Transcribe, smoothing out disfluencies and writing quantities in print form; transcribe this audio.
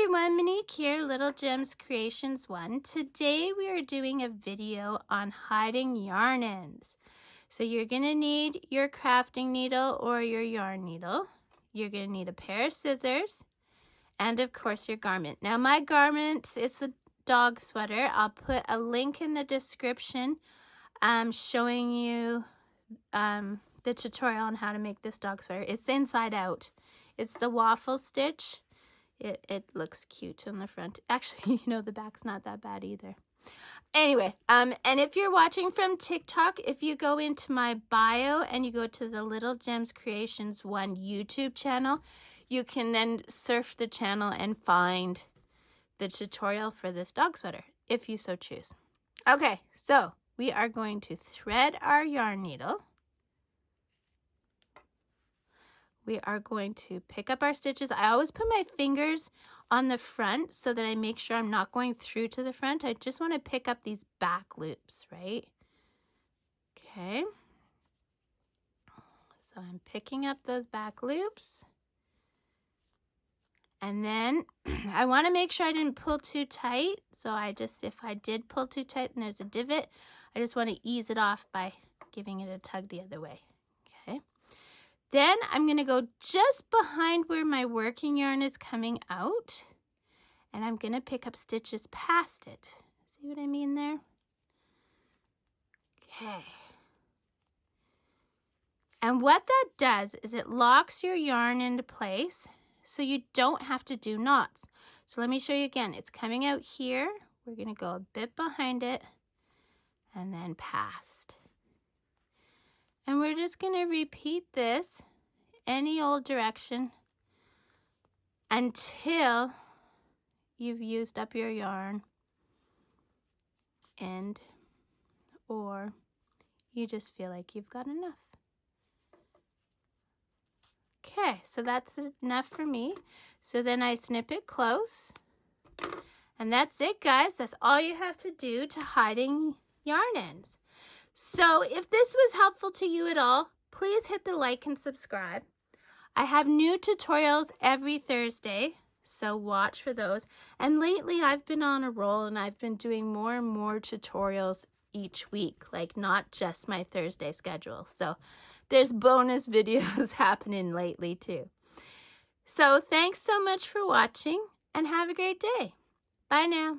everyone, Monique here, Little Gems Creations 1. Today we are doing a video on hiding yarn ends. So you're going to need your crafting needle or your yarn needle. You're going to need a pair of scissors and of course your garment. Now my garment, it's a dog sweater. I'll put a link in the description showing you the tutorial on how to make this dog sweater. It's inside out. It's the waffle stitch. It looks cute on the front. Actually, you know, the back's not that bad either. Anyway, and if you're watching from TikTok, if you go into my bio and you go to the Little Gems Creations 1 YouTube channel, you can then surf the channel and find the tutorial for this dog sweater, if you so choose. Okay, so we are going to thread our yarn needle. We are going to pick up our stitches. I always put my fingers on the front so that I make sure I'm not going through to the front. I just want to pick up these back loops, right? Okay. So I'm picking up those back loops. And then I want to make sure I didn't pull too tight. So if I did pull too tight and there's a divot, I just want to ease it off by giving it a tug the other way. Okay. Then I'm going to go just behind where my working yarn is coming out, and I'm going to pick up stitches past it. See what I mean there? Okay. And what that does is it locks your yarn into place so you don't have to do knots. So let me show you again. It's coming out here. We're going to go a bit behind it and then past. And we're just going to repeat this any old direction until you've used up your yarn and or you just feel like you've got enough. Okay, so that's enough for me. So then I snip it close. And that's it, guys. That's all you have to do to hiding yarn ends. So if this was helpful to you at all, please hit the like and subscribe. I have new tutorials every Thursday, so watch for those. And lately I've been on a roll and I've been doing more and more tutorials each week, like not just my Thursday schedule. So there's bonus videos happening lately too. So thanks so much for watching and have a great day. Bye now.